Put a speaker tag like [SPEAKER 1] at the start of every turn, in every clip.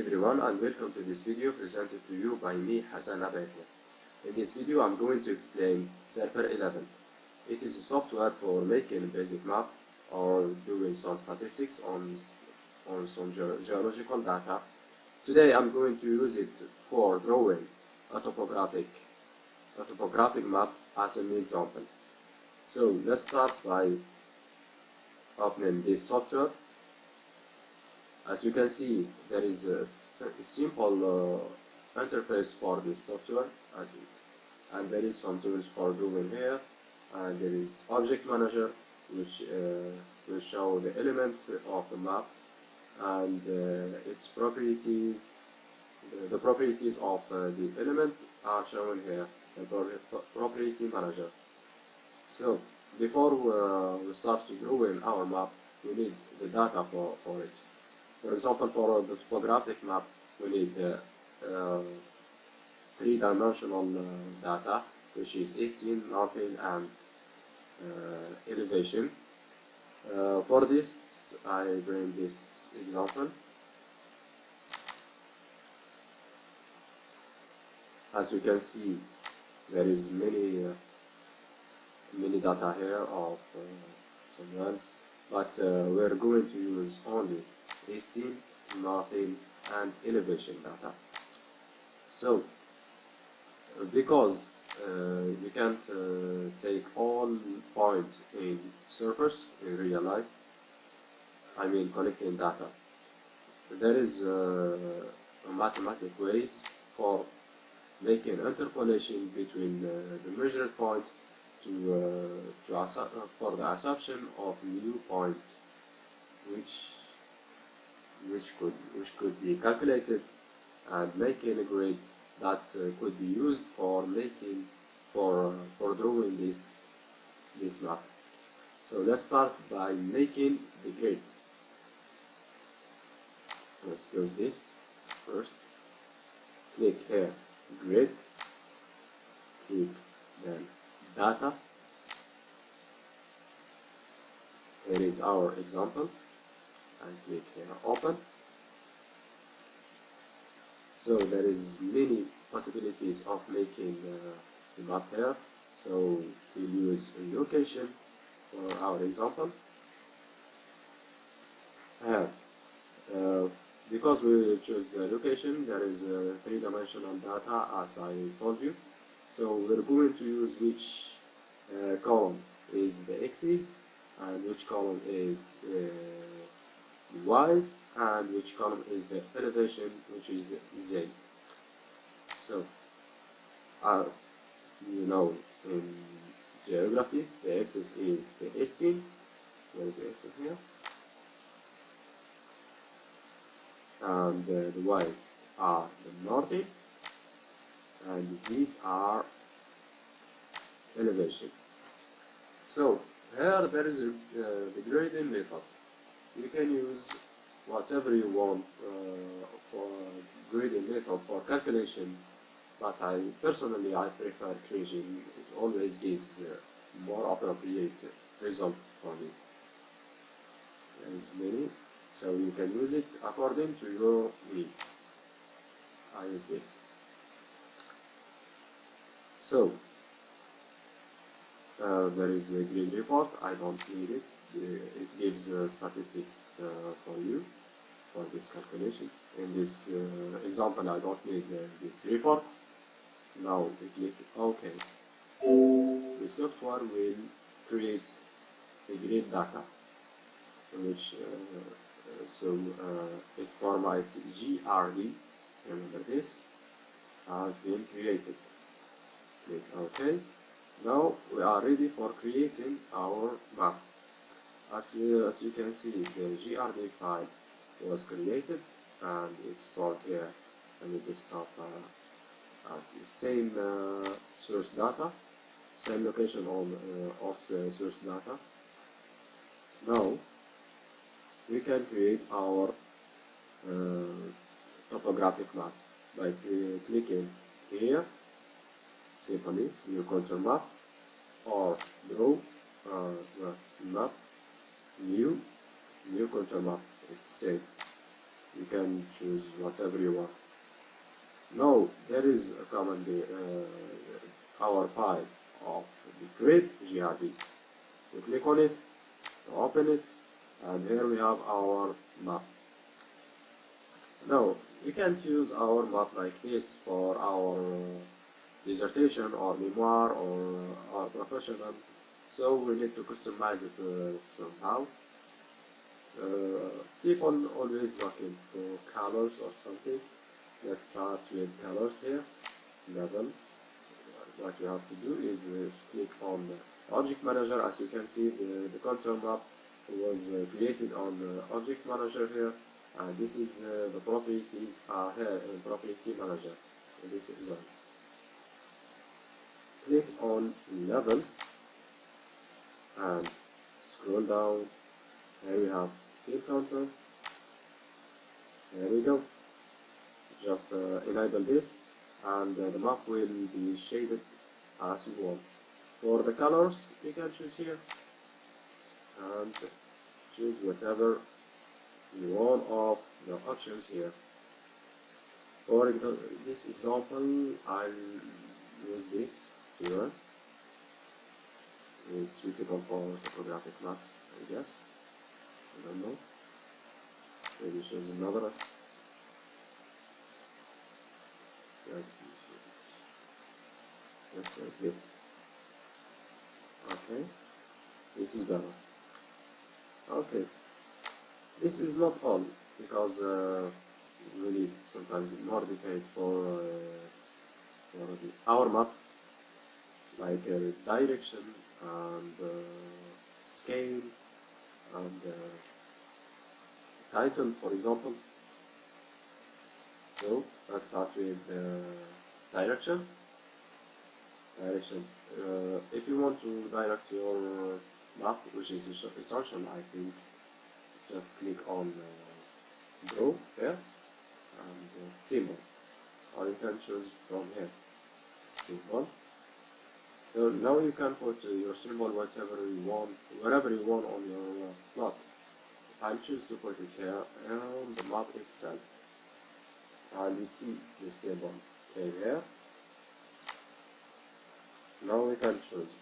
[SPEAKER 1] everyone, and welcome to this video presented to you by me, Hassan Abaitna. In this video I'm going to explain Server 11. It is a software for making a basic map or doing some statistics on some geological data. Today I'm going to use it for drawing a topographic map as an example. So let's start by opening this software. As you can see, there is a simple interface for this software, and there is some tools for doing here, and there is Object Manager, which will show the element of the map and its properties. The properties of the element are shown here, the Property Manager. So before we start to drawing our map, we need the data for it. For example, for the topographic map, we need three-dimensional data, which is easting, northing, and elevation. For this, I bring this example. As you can see, there is many data here of some wells, but we're going to use only easting, northing, and elevation data. So because you can't take all points in surface in real life, I mean collecting data, there is mathematical ways for making interpolation between the measured point for the assumption of new point, which could be calculated and making a grade that could be used for drawing this map. So let's start by making the grid. Let's close this first. Click here, grid. Click then data. Here is our example, and click here open. So there is many possibilities of making the map here. So we'll use a location for our example. Because we choose the location, there is three-dimensional data, as I told you. So we're going to use which column is the x's and which column is the y's and which column is the elevation, which is z. So as you know, in geography, the axis is the easting. Where is the axis here? And the y's are the northing, and these are elevation. So here there is the grading method. You can use whatever you want for grading method for calculation, but I personally prefer kriging. It always gives more appropriate result for me. There is many, so you can use it according to your needs. I use this. So there is a grid report. I don't need it. It gives statistics for you for this calculation. In this example, I don't need this report. Now we click OK. The software will create a grid data, which its format is GRD. Remember this has been created. Click OK. Now we are ready for creating our map. As you can see, the GRD file was created and it's stored here on the desktop as the same source data, same location of the source data. Now we can create our topographic map by clicking here, simply new contour map, or draw map, new contour map is the same. you can choose whatever you want. Now there is a command, our file of the grid GRD. You click on it, you open it, and here we have our map. Now you can't use our map like this for our dissertation or memoir or our professional, so we need to customize it somehow. People always looking for colors or something. Let's start with colors here. Level. What you have to do is click on the Object Manager. As you can see, the contour map was created on the Object Manager here, and this is the properties are here in Property Manager in this zone. Click on Levels and scroll down. Here we have Field Contour. There we go. Just enable this, and the map will be shaded as you want. For the colors, you can choose here and choose whatever you want of the options here. For this example, I'll use this here. It's suitable for topographic maps, I guess. I don't know. Maybe choose another. Just like this. Okay, this is better. Okay, this is not all, because we need sometimes more details for our map, like direction and scale and title, for example. So let's start with direction. If you want to direct your map, which is essential, I think, just click on draw here and symbol, or you can choose from here symbol. So now you can put your symbol whatever you want, wherever you want on your plot. I'll choose to put it here on the map itself, and you see the symbol came here. Now we can choose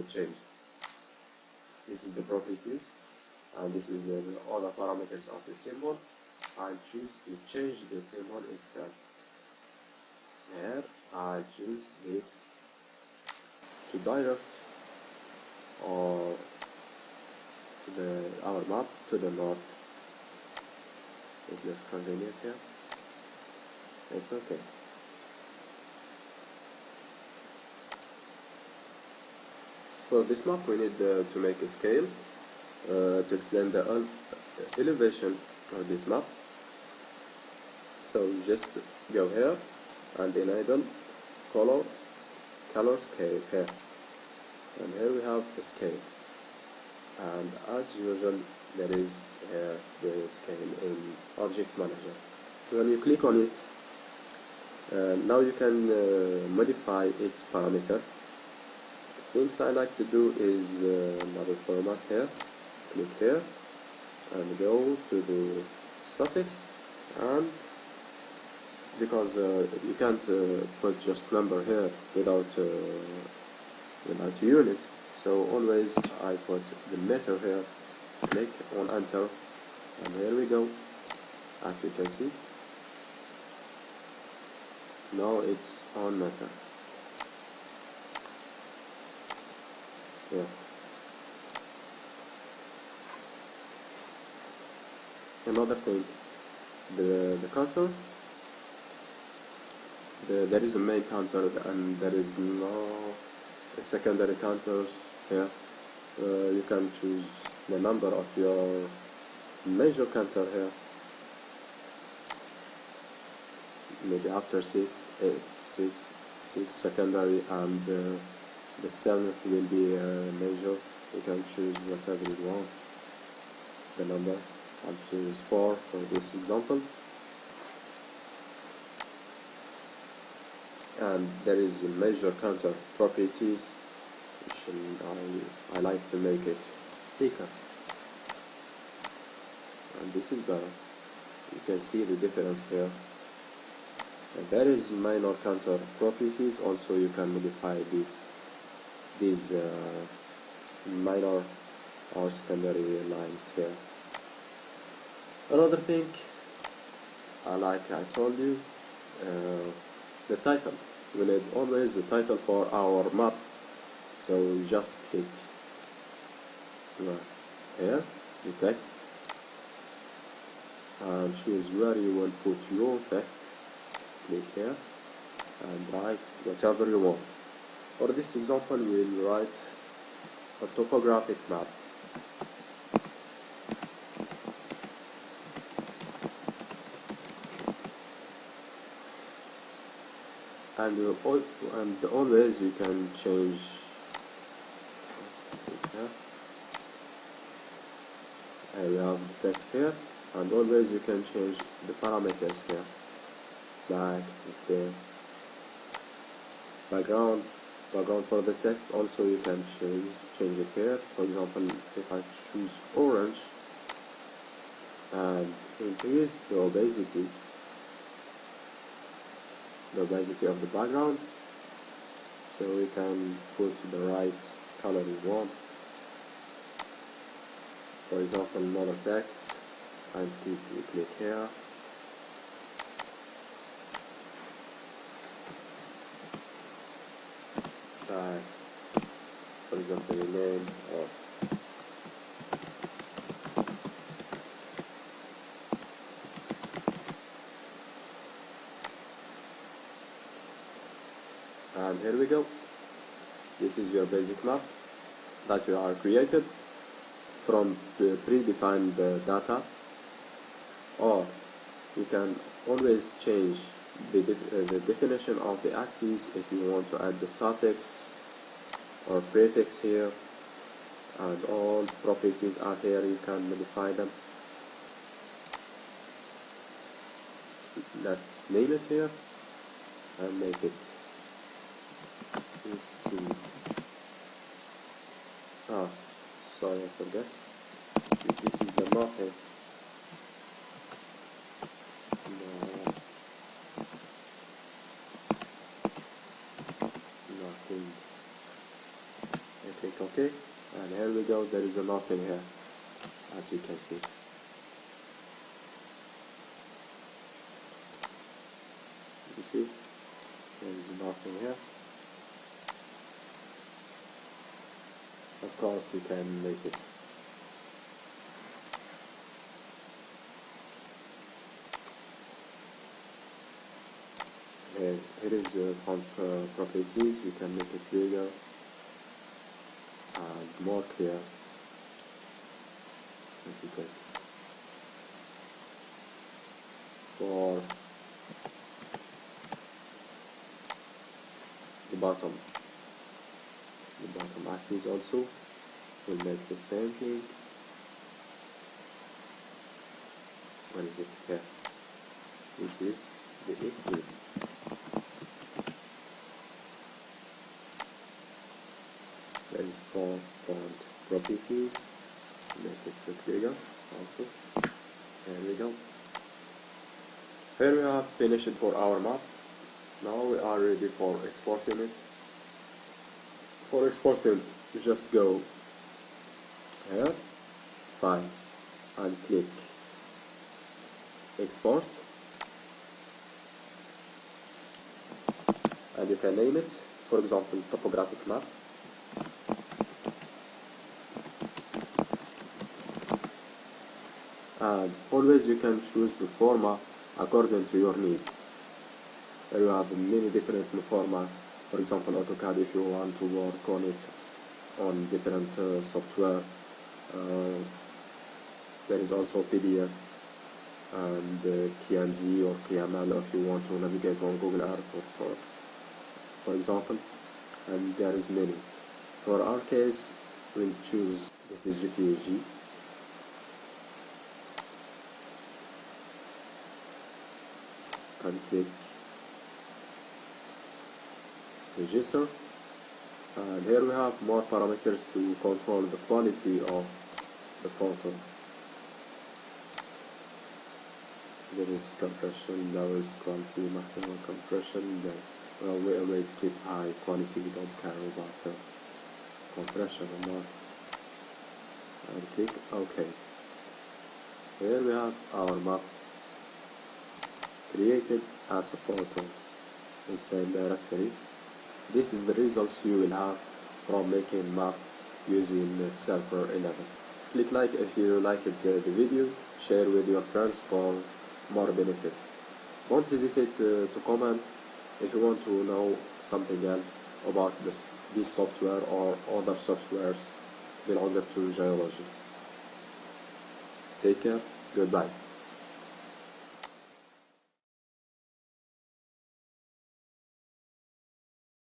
[SPEAKER 1] change. This is the properties, and this is all the parameters of the symbol. I choose to change the symbol itself. Here I choose this to direct or our map to the north. It's just convenient here. It's okay. For this map, we need to make a scale to explain the elevation of this map. So just go here and enable color scale here, and here we have the scale, and as usual there is here the scale in Object Manager. When you click on it, now you can modify its parameter. Things I like to do is another format here. Click here and go to the suffix, and because you can't put just number here without unit, so always I put the meter here. Click on enter, and here we go. As you can see, now it's on meter. Yeah. Another thing, the contour, there is a main contour and there is no secondary contours here. You can choose the number of your major contour here. Maybe after six secondary, and the cell will be major. You can choose whatever you want. The number, I'll choose 4 for this example. And there is a major counter properties, which I like to make it thicker. And this is better. You can see the difference here. And there is minor counter properties. Also, you can modify these minor or secondary lines here. Another thing, like I told you, the title. We need always the title for our map. So you just click here, the text, and choose where you will put your text. Click here and write whatever you want. For this example, we'll write a topographic map. And always you can change here. And we have the text here, and always you can change the parameters here, like the background for the text. Also you can change it here. For example, if I choose orange and increase the opacity of the background, so we can put the right color we want. For example, another text, and we click here. For example, the name of and here we go. This is your basic map that you are created from the predefined data, or you can always change the definition of the axis if you want to add the suffix or prefix here, and all properties are here. You can modify them. Let's name it here and make it sorry, I forgot. This is the nothing. Nothing. I click OK, and here we go. There is a nothing here, as you can see. You see, there is nothing here. Of course, you can make it. Here is font properties. We can make it bigger and more clear, as you can see. For the bottom axis also, we'll make the same thing. What is it here? This is the EC. There is font properties. Make it look bigger also. There we go. Here we have finished it for our map. Now we are ready for exporting it. For exporting, you just go here, File, and click Export, and you can name it, for example, Topographic Map. And always you can choose the format according to your need. There you have many different formats. For example, AutoCAD, if you want to work on it on different software. There is also PDF and KMZ or KML if you want to navigate on Google Earth, for example. And there is many. For our case, we'll choose this is GPG. And click register, and here we have more parameters to control the quality of the photo. there is compression, lowers quality, maximum compression. We always keep high quality, we don't care about compression or not. And click OK. Here we have our map created as a photo in same directory. This is the results you will have from making map using Server 11. Click like if you liked the video, share with your friends for more benefit. Don't hesitate to comment if you want to know something else about this software or other softwares belonging to geology. Take care, goodbye.